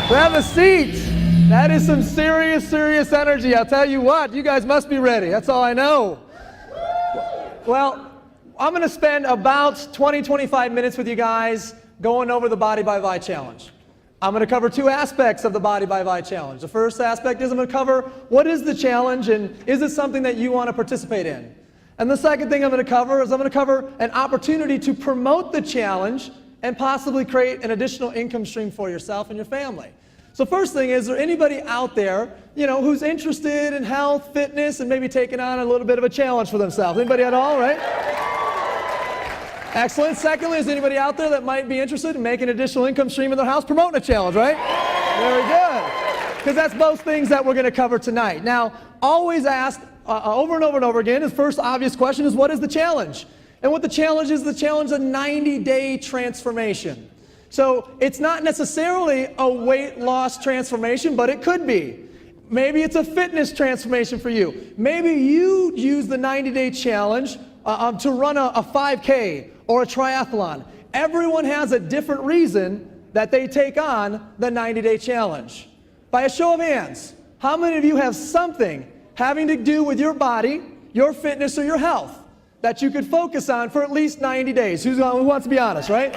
Grab a seat. That is some serious, serious energy. I'll tell you what, you guys must be ready. That's all I know. Well, I'm going to spend about 20, 25 minutes with you guys going over the Body by Vi Challenge. I'm going to cover two aspects of the Body by Vi Challenge. The first aspect is I'm going to cover what is the challenge and is it something that you want to participate in. And the second thing I'm going to cover is I'm going to cover an opportunity to promote the challenge and possibly create an additional income stream for yourself and your family. So first thing is there anybody out there, who's interested in health, fitness, and maybe taking on a little bit of a challenge for themselves? Anybody at all, right? Excellent. Secondly, is anybody out there that might be interested in making an additional income stream in their house, promoting a challenge, right? Very good. Because that's both things that we're going to cover tonight. Now, always asked over and over and over again, the first obvious question is, what is the challenge? And what the challenge is a 90-day transformation. So it's not necessarily a weight loss transformation, but it could be. Maybe it's a fitness transformation for you. Maybe you use the 90-day challenge to run a 5K or a triathlon. Everyone has a different reason that they take on the 90-day challenge. By a show of hands, how many of you have something having to do with your body, your fitness, or your health that you could focus on for at least 90 days? Who wants to be honest, right?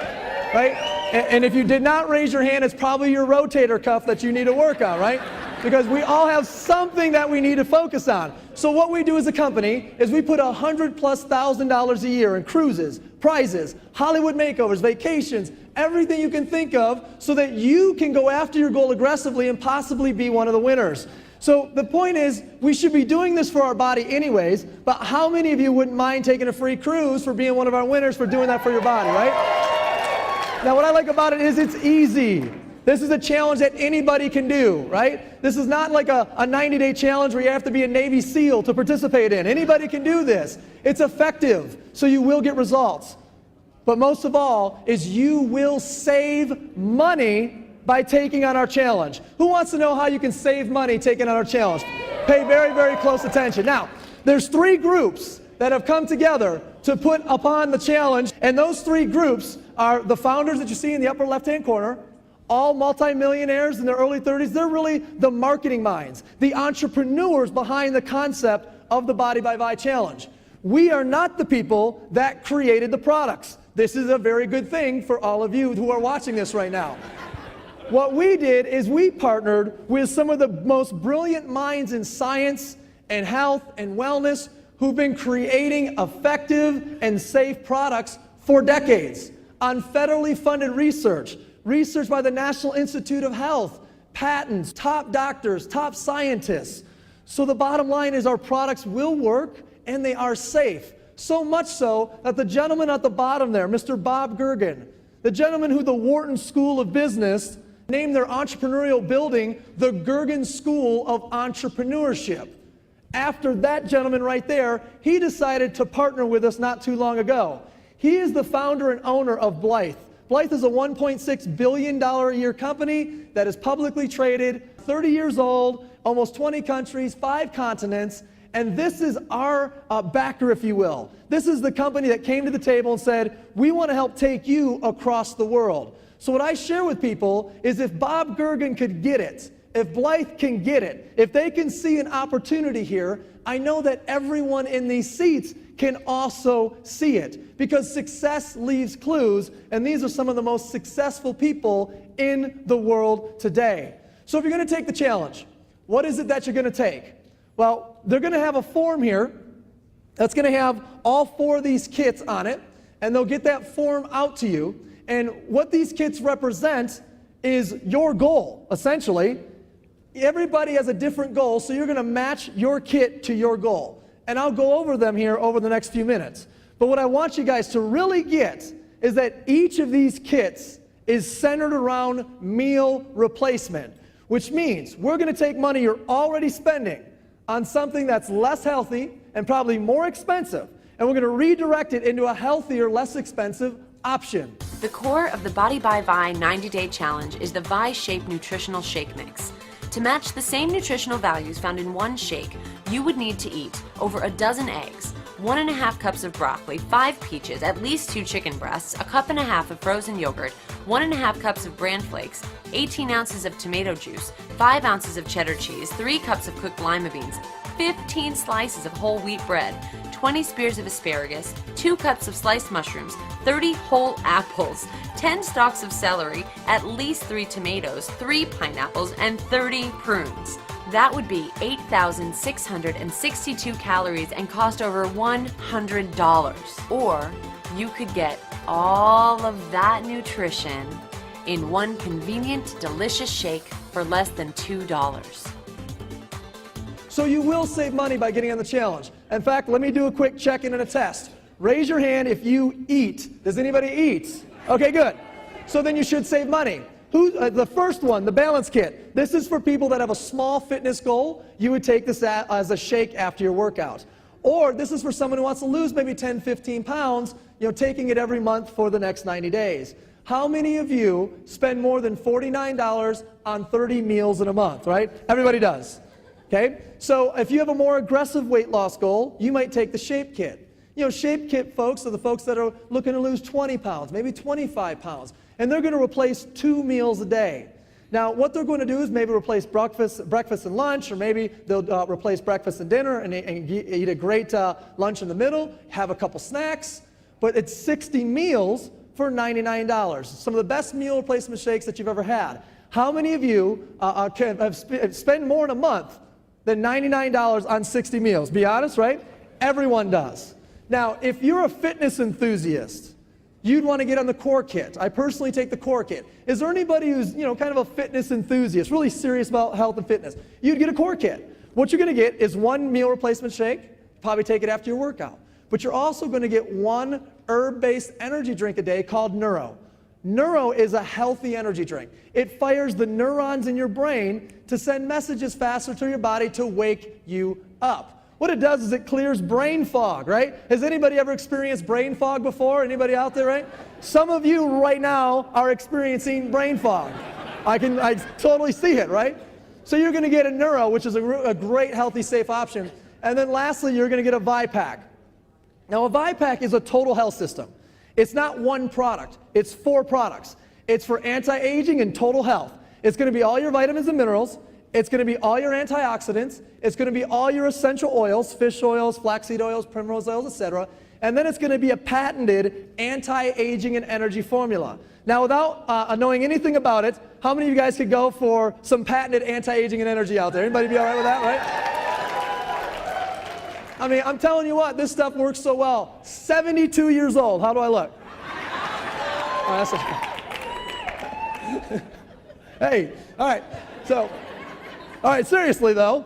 Right? And if you did not raise your hand, it's probably your rotator cuff that you need to work on, right? Because we all have something that we need to focus on. So what we do as a company is we put $100,000+ a year in cruises, prizes, Hollywood makeovers, vacations, everything you can think of so that you can go after your goal aggressively and possibly be one of the winners. So the point is, we should be doing this for our body anyways, but how many of you wouldn't mind taking a free cruise for being one of our winners for doing that for your body, right? Now what I like about it is it's easy. This is a challenge that anybody can do, right? This is not like a 90-day challenge where you have to be a Navy SEAL to participate in. Anybody can do this. It's effective, so you will get results. But most of all is you will save money by taking on our challenge. Who wants to know how you can save money taking on our challenge? Pay very, very close attention. Now, there's 3 groups that have come together to put upon the challenge, and those 3 groups are the founders that you see in the upper left-hand corner, all multimillionaires in their early 30s. They're really the marketing minds, the entrepreneurs behind the concept of the Body by Vi Challenge. We are not the people that created the products. This is a very good thing for all of you who are watching this right now. What we did is we partnered with some of the most brilliant minds in science and health and wellness who've been creating effective and safe products for decades on federally funded research by the National Institute of Health, patents, top doctors, top scientists. So the bottom line is our products will work and they are safe. So much so that the gentleman at the bottom there, Mr. Bob Gergen, the gentleman who the Wharton School of Business named their entrepreneurial building the Gergen School of Entrepreneurship. After that gentleman right there, he decided to partner with us not too long ago. He is the founder and owner of Blythe. Blythe is a $1.6 billion a year company that is publicly traded, 30 years old, almost 20 countries, 5 continents, and this is our backer, if you will. This is the company that came to the table and said, we want to help take you across the world. So what I share with people is if Bob Gergen could get it, if Blythe can get it, if they can see an opportunity here, I know that everyone in these seats can also see it, because success leaves clues, and these are some of the most successful people in the world today. So if you're going to take the challenge, what is it that you're going to take? Well, they're going to have a form here that's going to have all 4 of these kits on it, and they'll get that form out to you. And what these kits represent is your goal, essentially. Everybody has a different goal, so you're going to match your kit to your goal. And I'll go over them here over the next few minutes. But what I want you guys to really get is that each of these kits is centered around meal replacement, which means we're going to take money you're already spending on something that's less healthy and probably more expensive, and we're going to redirect it into a healthier, less expensive option. The core of the Body by Vi 90-Day Challenge is the Vi-Shape Nutritional Shake Mix. To match the same nutritional values found in one shake, you would need to eat over a dozen eggs, 1.5 cups of broccoli, 5 peaches, at least 2 chicken breasts, a cup and a half of frozen yogurt, 1.5 cups of bran flakes, 18 ounces of tomato juice, 5 ounces of cheddar cheese, 3 cups of cooked lima beans, 15 slices of whole wheat bread, 20 spears of asparagus, 2 cups of sliced mushrooms, 30 whole apples, 10 stalks of celery, at least 3 tomatoes, 3 pineapples, and 30 prunes. That would be 8,662 calories and cost over $100. Or you could get all of that nutrition in one convenient, delicious shake for less than $2. So you will save money by getting on the challenge. In fact, let me do a quick check-in and a test. Raise your hand if you eat. Does anybody eat? Okay, good. So then you should save money. The first one, the balance kit. This is for people that have a small fitness goal. You would take this as a shake after your workout. Or this is for someone who wants to lose maybe 10, 15 pounds, taking it every month for the next 90 days. How many of you spend more than $49 on 30 meals in a month, right? Everybody does. Okay? So if you have a more aggressive weight loss goal, you might take the Shape Kit. Shape Kit folks are the folks that are looking to lose 20 pounds, maybe 25 pounds. And they're going to replace 2 meals a day. Now, what they're going to do is maybe replace breakfast and lunch, or maybe they'll replace breakfast and dinner and eat a great lunch in the middle, have a couple snacks, but it's 60 meals for $99. Some of the best meal replacement shakes that you've ever had. How many of you spend more in a month than $99 on 60 meals? Be honest, right? Everyone does. Now, if you're a fitness enthusiast, you'd want to get on the Core Kit. I personally take the Core Kit. Is there anybody who's, kind of a fitness enthusiast, really serious about health and fitness? You'd get a Core Kit. What you're going to get is 1 meal replacement shake. Probably take it after your workout. But you're also going to get 1 herb-based energy drink a day called Neuro. Neuro is a healthy energy drink. It fires the neurons in your brain to send messages faster to your body to wake you up. What it does is it clears brain fog, right? Has anybody ever experienced brain fog before? Anybody out there, right? Some of you right now are experiencing brain fog. I totally see it, right? So you're going to get a Neuro, which is a great, healthy, safe option. And then lastly, you're going to get a ViPack. Now, a ViPack is a total health system. It's not one product. It's 4 products. It's for anti-aging and total health. It's going to be all your vitamins and minerals. It's going to be all your antioxidants. It's going to be all your essential oils, fish oils, flaxseed oils, primrose oils, etc. And then it's going to be a patented anti-aging and energy formula. Now, without knowing anything about it, how many of you guys could go for some patented anti-aging and energy out there? Anybody be all right with that, right? I mean, I'm telling you what, this stuff works so well. 72 years old. How do I look? Oh, that's hey, all right. So, all right, seriously though,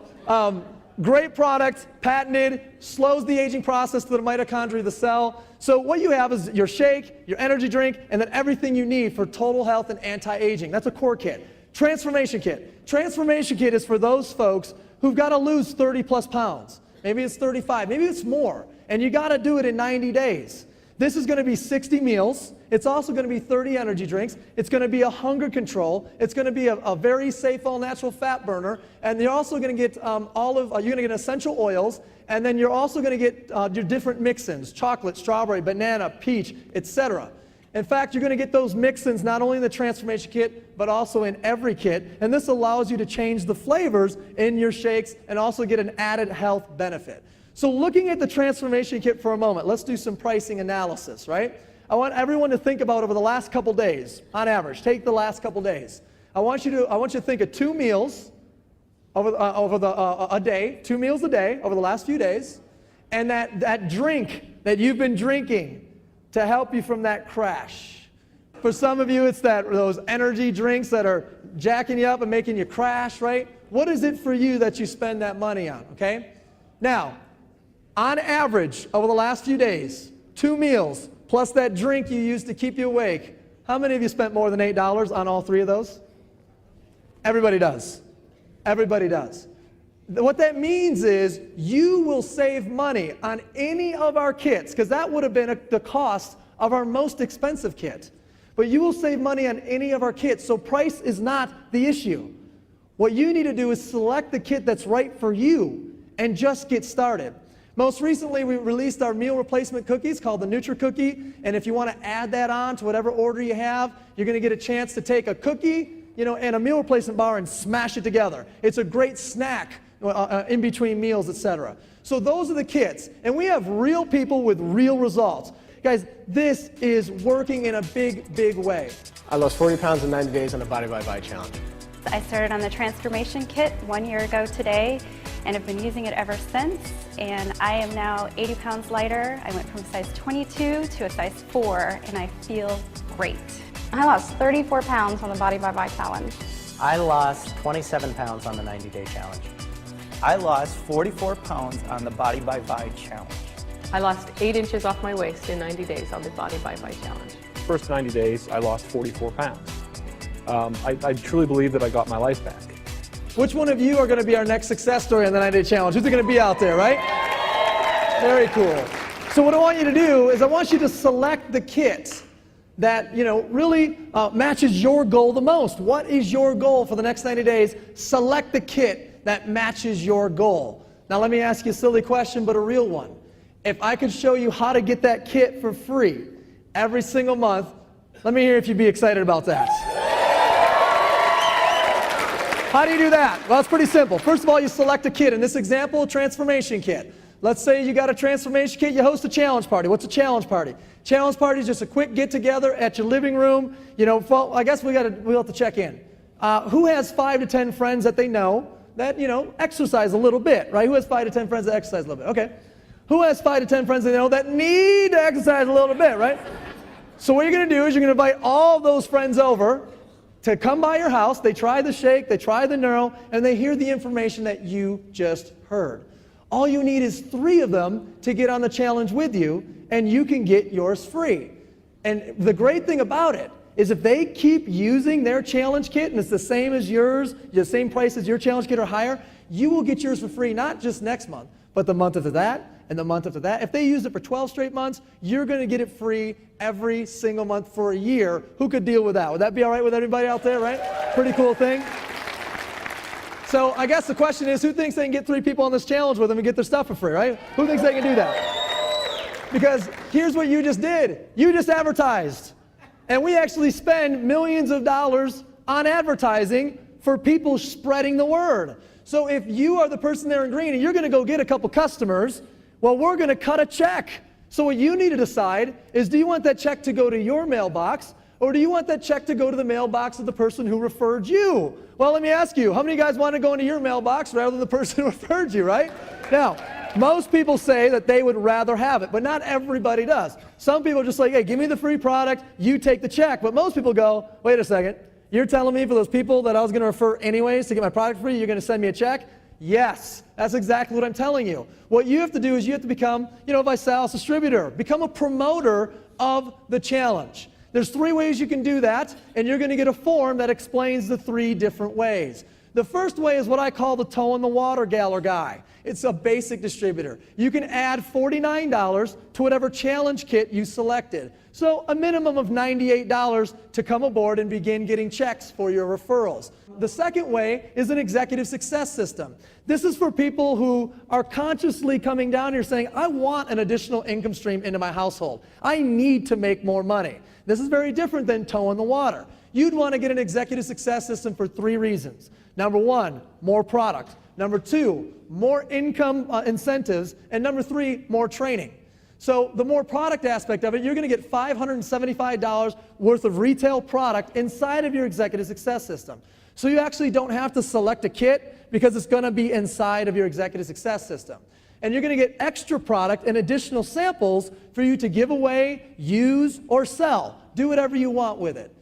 great product, patented, slows the aging process to the mitochondria of the cell. So what you have is your shake, your energy drink, and then everything you need for total health and anti-aging. That's a Core Kit. Transformation Kit. Transformation Kit is for those folks who've got to lose 30 plus pounds. Maybe it's 35, maybe it's more, and you got to do it in 90 days. This is going to be 60 meals. It's also going to be 30 energy drinks. It's going to be a hunger control. It's going to be a very safe, all-natural fat burner. And you're also going to get you're going to get essential oils. And then you're also going to get your different mix-ins: chocolate, strawberry, banana, peach, etc. In fact, you're going to get those mix-ins not only in the Transformation Kit, but also in every kit. And this allows you to change the flavors in your shakes and also get an added health benefit. So looking at the Transformation Kit for a moment, let's do some pricing analysis, right? I want everyone to think about over the last couple days, on average. Take the last couple days. I want you to think of 2 meals a day, 2 meals a day over the last few days, and that drink that you've been drinking to help you from that crash. For some of you, it's those energy drinks that are jacking you up and making you crash, right? What is it for you that you spend that money on, okay? Now, on average, over the last few days, 2 meals plus that drink you use to keep you awake, how many of you spent more than $8 on all 3 of those? Everybody does. Everybody does. What that means is you will save money on any of our kits, because that would have been the cost of our most expensive kit. But you will save money on any of our kits, so price is not the issue. What you need to do is select the kit that's right for you and just get started. Most recently, we released our meal replacement cookies called the NutriCookie, and if you want to add that on to whatever order you have, you're going to get a chance to take a cookie, and a meal replacement bar and smash it together. It's a great snack in between meals, etc. So those are the kits, and we have real people with real results. Guys, this is working in a big, big way. I lost 40 pounds in 90 days on the Body by Vi challenge. I started on the transformation kit 1 year ago today and have been using it ever since, and I am now 80 pounds lighter. I went from size 22 to a size 4 and I feel great. I lost 34 pounds on the Body by Vi challenge. I lost 27 pounds on the 90-day challenge. I lost 44 pounds on the Body by Vi challenge. I lost 8 inches off my waist in 90 days on the Body by Vi challenge. First 90 days, I lost 44 pounds. I truly believe that I got my life back. Which one of you are going to be our next success story on the 90-day challenge? Who's going to be out there, right? Very cool. So what I want you to do is I want you to select the kit that really matches your goal the most. What is your goal for the next 90 days? Select the kit that matches your goal. Now let me ask you a silly question, but a real one. If I could show you how to get that kit for free every single month, let me hear if you'd be excited about that. How do you do that? Well, it's pretty simple. First of all, you select a kit. In this example, a transformation kit. Let's say you got a transformation kit, you host a challenge party. What's a challenge party? Challenge party is just a quick get together at your living room. I guess we'll have to check in. Who has 5 to 10 friends that they know that, exercise a little bit, right? Who has 5 to 10 friends that exercise a little bit? Okay. Who has 5 to 10 friends they know that need to exercise a little bit, right? So what you're going to do is you're going to invite all of those friends over to come by your house. They try the shake, they try the neuro, and they hear the information that you just heard. All you need is 3 of them to get on the challenge with you, and you can get yours free. And the great thing about it is if they keep using their challenge kit, and it's the same as yours, the same price as your challenge kit or higher, you will get yours for free, not just next month, but the month after that, and the month after that. If they use it for 12 straight months, you're going to get it free every single month for a year. Who could deal with that? Would that be all right with everybody out there, right? Pretty cool thing. So I guess the question is, who thinks they can get 3 people on this challenge with them and get their stuff for free, right? Who thinks they can do that? Because here's what you just did. You just advertised. And we actually spend millions of dollars on advertising for people spreading the word. So if you are the person there in green and you're going to go get a couple customers, well, we're going to cut a check. So what you need to decide is, do you want that check to go to your mailbox, or do you want that check to go to the mailbox of the person who referred you? Well, let me ask you, how many of you guys want to go into your mailbox rather than the person who referred you, right? Now, most people say that they would rather have it, but not everybody does. Some people are just like, hey, give me the free product, you take the check. But most people go, wait a second, you're telling me for those people that I was going to refer anyways to get my product free, you're going to send me a check? Yes, that's exactly what I'm telling you. What you have to do is you have to become, a ViSalus distributor. Become a promoter of the challenge. There's 3 ways you can do that, and you're going to get a form that explains the 3 different ways. The first way is what I call the toe in the water gal or guy. It's a basic distributor. You can add $49 to whatever challenge kit you selected. So a minimum of $98 to come aboard and begin getting checks for your referrals. The second way is an executive success system. This is for people who are consciously coming down here saying, I want an additional income stream into my household. I need to make more money. This is very different than toe in the water. You'd want to get an executive success system for 3 reasons. Number 1, more product. Number 2, more income incentives. And number 3, more training. So the more product aspect of it, you're going to get $575 worth of retail product inside of your executive success system. So you actually don't have to select a kit because it's going to be inside of your executive success system. And you're going to get extra product and additional samples for you to give away, use, or sell. Do whatever you want with it.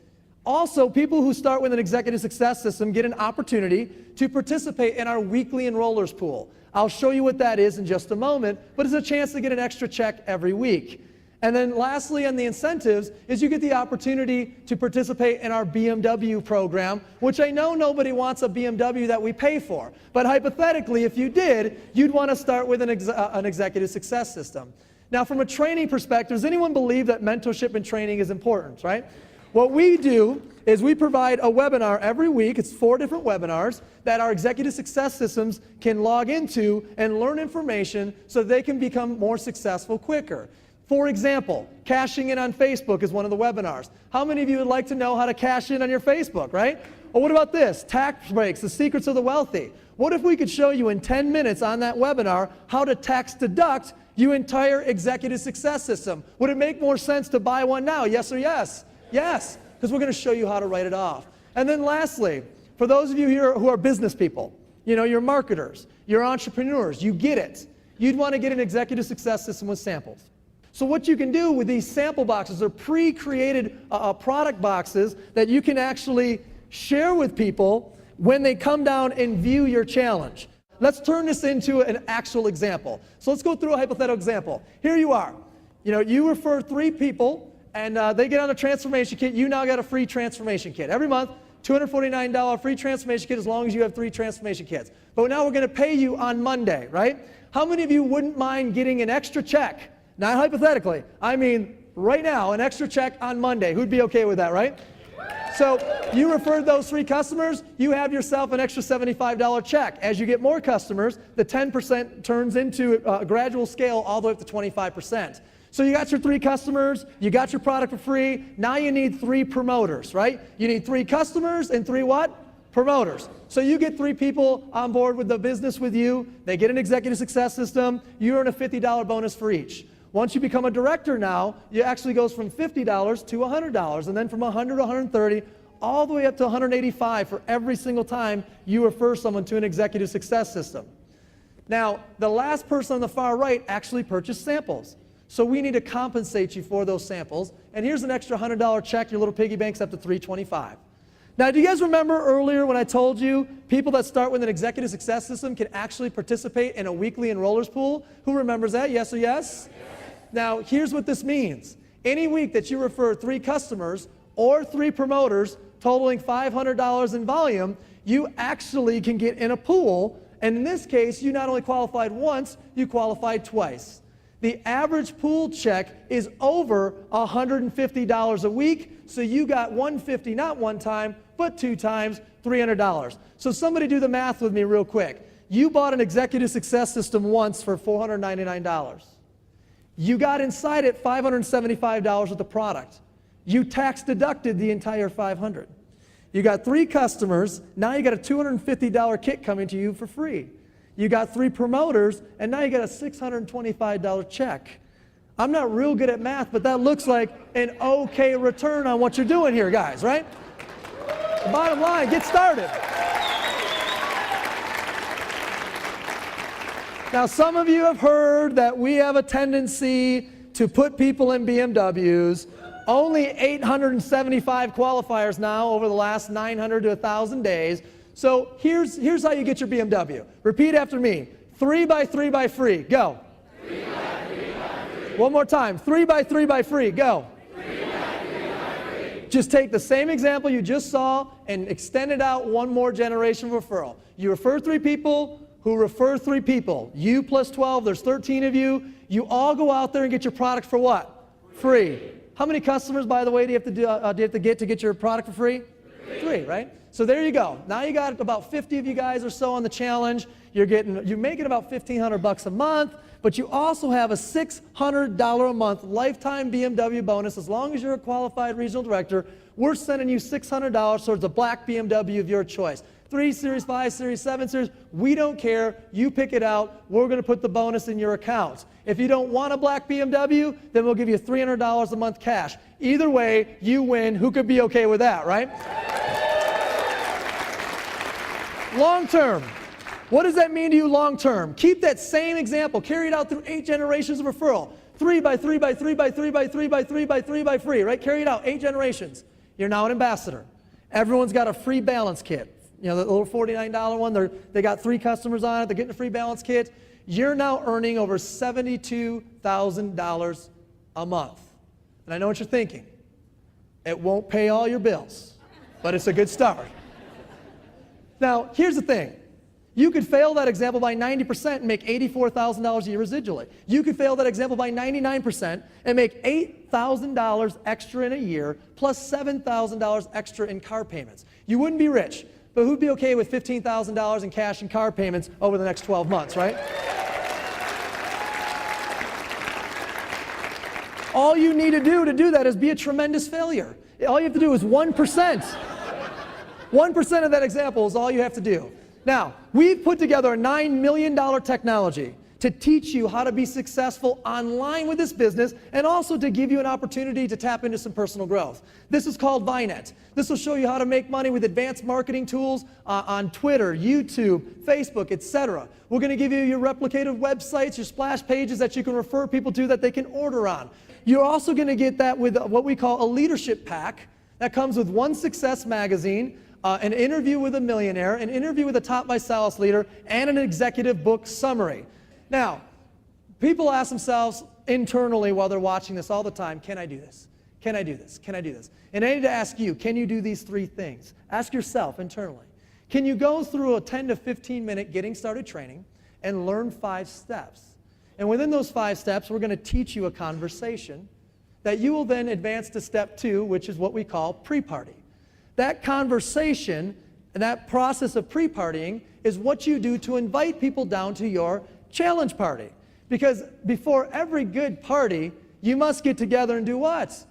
Also, people who start with an executive success system get an opportunity to participate in our weekly enrollers pool. I'll show you what that is in just a moment, but it's a chance to get an extra check every week. And then lastly, on the incentives, is you get the opportunity to participate in our BMW program, which I know nobody wants a BMW that we pay for. But hypothetically, if you did, you'd want to start with an executive success system. Now, from a training perspective, does anyone believe that mentorship and training is important, right? What we do is we provide a webinar every week. It's 4 different webinars that our executive success systems can log into and learn information so they can become more successful quicker. For example, cashing in on Facebook is one of the webinars. How many of you would like to know how to cash in on your Facebook, right? Or what about this? Tax breaks, the secrets of the wealthy. What if we could show you in 10 minutes on that webinar how to tax deduct your entire executive success system? Would it make more sense to buy one now? Yes or yes? Yes, because we're going to show you how to write it off. And then lastly, for those of you here who are business people, you know, you're marketers, you're entrepreneurs, you get it. You'd want to get an executive success system with samples. So what you can do with these sample boxes are pre-created product boxes that you can actually share with people when they come down and view your challenge. Let's turn this into an actual example. So let's go through a hypothetical example. Here you are. You know, you refer 3 people and they get on a transformation kit. You now got a free transformation kit. Every month, $249 free transformation kit as long as you have 3 transformation kits. But now we're going to pay you on Monday, right? How many of you wouldn't mind getting an extra check? Not hypothetically, I mean right now, an extra check on Monday. Who'd be okay with that, right? So you referred those 3 customers, you have yourself an extra $75 check. As you get more customers, the 10% turns into a gradual scale all the way up to 25%. So you got your 3 customers, you got your product for free, now you need 3 promoters, right? You need 3 customers and 3 what? Promoters. So you get 3 people on board with the business with you, they get an executive success system, you earn a $50 bonus for each. Once you become a director now, it actually goes from $50 to $100, and then from $100 to $130, all the way up to $185 for every single time you refer someone to an executive success system. Now, the last person on the far right actually purchased samples. So we need to compensate you for those samples. And here's an extra $100 check, your little piggy bank's up to $325. Now, do you guys remember earlier when I told you people that start with an executive success system can actually participate in a weekly enrollers pool? Who remembers that? Yes or yes? Now, here's what this means. Any week that you refer 3 customers or 3 promoters totaling $500 in volume, you actually can get in a pool. And in this case, you not only qualified once, you qualified twice. The average pool check is over $150 a week, so you got $150 not one time, but 2 times, $300. So somebody do the math with me real quick. You bought an executive success system once for $499. You got inside it $575 with the product. You tax deducted the entire $500. You got 3 customers, now you got a $250 kit coming to you for free. You got 3 promoters, and now you got a $625 check. I'm not real good at math, but that looks like an okay return on what you're doing here, guys, right? The bottom line, get started. Now, some of you have heard that we have a tendency to put people in BMWs. Only 875 qualifiers now over the last 900 to 1,000 days. So here's how you get your BMW. Repeat after me. 3 by 3 by free. Go. 3 by 3 by free. One more time. 3 by 3 by free. Go. 3 by 3 by free. Just take the same example you just saw and extend it out one more generation referral. You refer 3 people who refer 3 people. You plus 12, there's 13 of you. You all go out there and get your product for what? Free. How many customers, by the way, do you have to get your product for free? 3, right? So there you go. Now you got about 50 of you guys or so on the challenge. You're making about $1,500 a month, but you also have a $600 a month lifetime BMW bonus. As long as you're a qualified regional director, we're sending you $600 towards a black BMW of your choice. 3 Series, 5 Series, 7 Series, we don't care. You pick it out. We're going to put the bonus in your account. If you don't want a black BMW, then we'll give you $300 a month cash. Either way, you win. Who could be okay with that, right? Long term. What does that mean to you long term? Keep that same example. Carry it out through 8 generations of referral. 3 by 3 by 3 by 3 by 3 by 3 by 3 by free, right? Carry it out, 8 generations. You're now an ambassador. Everyone's got a free balance kit. You know, the little $49 one, they got 3 customers on it, they're getting a free balance kit. You're now earning over $72,000 a month. And I know what you're thinking. It won't pay all your bills, but it's a good start. Now, here's the thing. You could fail that example by 90% and make $84,000 a year residually. You could fail that example by 99% and make $8,000 $15,000 extra in a year, plus $7,000 extra in car payments. You wouldn't be rich, but who'd be okay with $15,000 in cash and car payments over the next 12 months, right? All you need to do that is be a tremendous failure. All you have to do is 1%. 1% of that example is all you have to do. Now, we've put together a $9 million technology to teach you how to be successful online with this business and also to give you an opportunity to tap into some personal growth. This is called Vinet. This will show you how to make money with advanced marketing tools on Twitter, YouTube, Facebook, etc. We're going to give you your replicated websites, your splash pages that you can refer people to that they can order on. You're also going to get that with what we call a leadership pack that comes with One Success magazine, an interview with a millionaire, an interview with a top ViSalus leader, and an executive book summary. Now, people ask themselves internally while they're watching this all the time, can I do this? Can I do this? Can I do this? And I need to ask you, can you do these 3 things? Ask yourself internally. Can you go through a 10 to 15 minute getting started training and learn 5 steps? And within those 5 steps, we're going to teach you a conversation that you will then advance to step 2, which is what we call pre-party. That conversation and that process of pre-partying is what you do to invite people down to your challenge party. Because before every good party, you must get together and do what?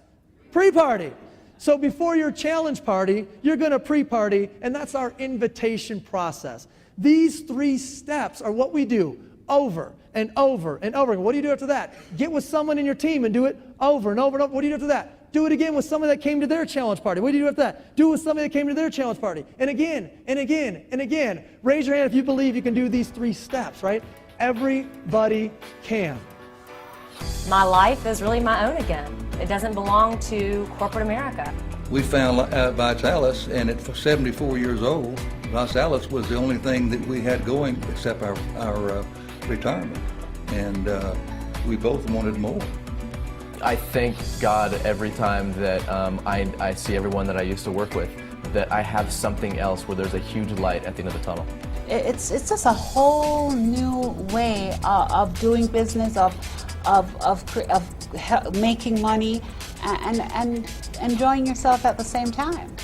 Pre-party. So before your challenge party, you're going to pre-party, and that's our invitation process. These 3 steps are what we do over and over and over. What do you do after that? Get with someone in your team and do it over and over and over. What do you do after that? Do it again with someone that came to their challenge party. What do you do after that? Do it with somebody that came to their challenge party. And again, and again, and again. Raise your hand if you believe you can do these 3 steps, right? Everybody can. My life is really my own again. It doesn't belong to corporate America. We found ViSalus, and at 74 years old, ViSalus was the only thing that we had going except our retirement, and we both wanted more. I thank God every time that I see everyone that I used to work with, that I have something else where there's a huge light at the end of the tunnel. It's just a whole new way of doing business, of making money, and enjoying yourself at the same time.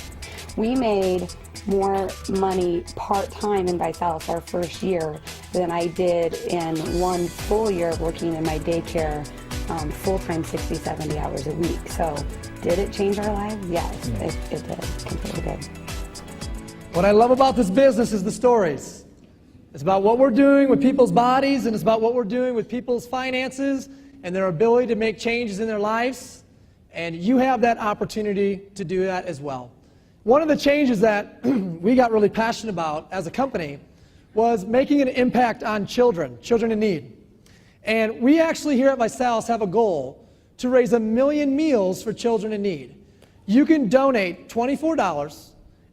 We made more money part-time in ViSalus our first year than I did in 1 full year working in my daycare full-time 60, 70 hours a week. So did it change our lives? Yes, it did, completely did. What I love about this business is the stories. It's about what we're doing with people's bodies, and it's about what we're doing with people's finances and their ability to make changes in their lives. And you have that opportunity to do that as well. One of the changes that we got really passionate about as a company was making an impact on children in need. And we actually here at ViSalus have a goal to raise 1 million meals for children in need. You can donate $24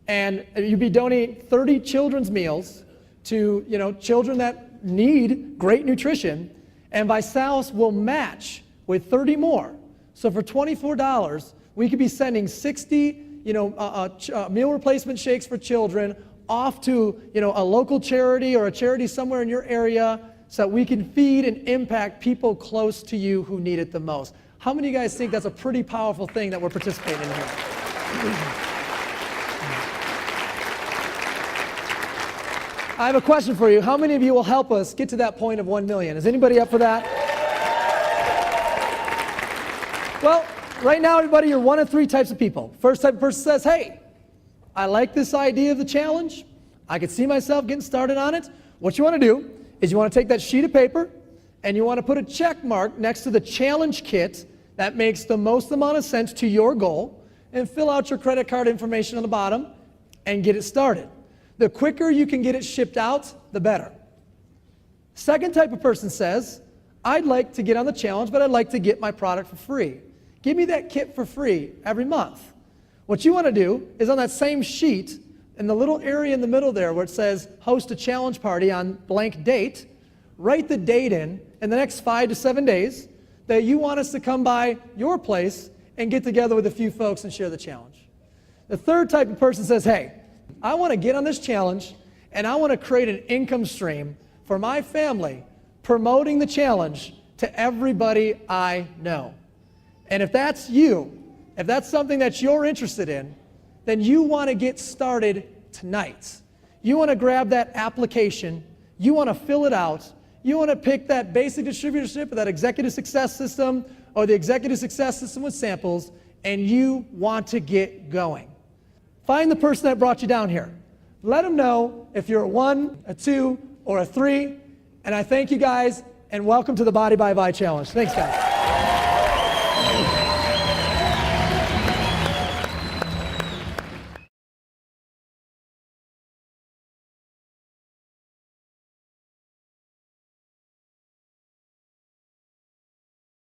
and you'd be donating 30 children's meals to children that need great nutrition, and ViSalus will match with 30 more. So for $24, we could be sending 60 meal replacement shakes for children off to a local charity or a charity somewhere in your area so that we can feed and impact people close to you who need it the most. How many of you guys think that's a pretty powerful thing that we're participating in here? I have a question for you. How many of you will help us get to that point of 1 million? Is anybody up for that? Well, right now, everybody, you're one of 3 types of people. First type of person says, hey, I like this idea of the challenge. I could see myself getting started on it. What you want to do is you want to take that sheet of paper and you want to put a check mark next to the challenge kit that makes the most amount of sense to your goal, and fill out your credit card information on the bottom and get it started. The quicker you can get it shipped out, the better. Second type of person says, I'd like to get on the challenge, but I'd like to get my product for free. Give me that kit for free every month. What you want to do is on that same sheet, in the little area in the middle there where it says host a challenge party on blank date, write the date in the next 5 to 7 days that you want us to come by your place and get together with a few folks and share the challenge. The third type of person says, hey, I want to get on this challenge and I want to create an income stream for my family promoting the challenge to everybody I know. And if that's you, if that's something that you're interested in, then you want to get started tonight. You want to grab that application, you want to fill it out, you want to pick that basic distributorship or that executive success system or the executive success system with samples, and you want to get going. Find the person that brought you down here. Let them know if you're a 1, a 2, or a 3, and I thank you guys, and welcome to the Body by Vi Challenge. Thanks, guys.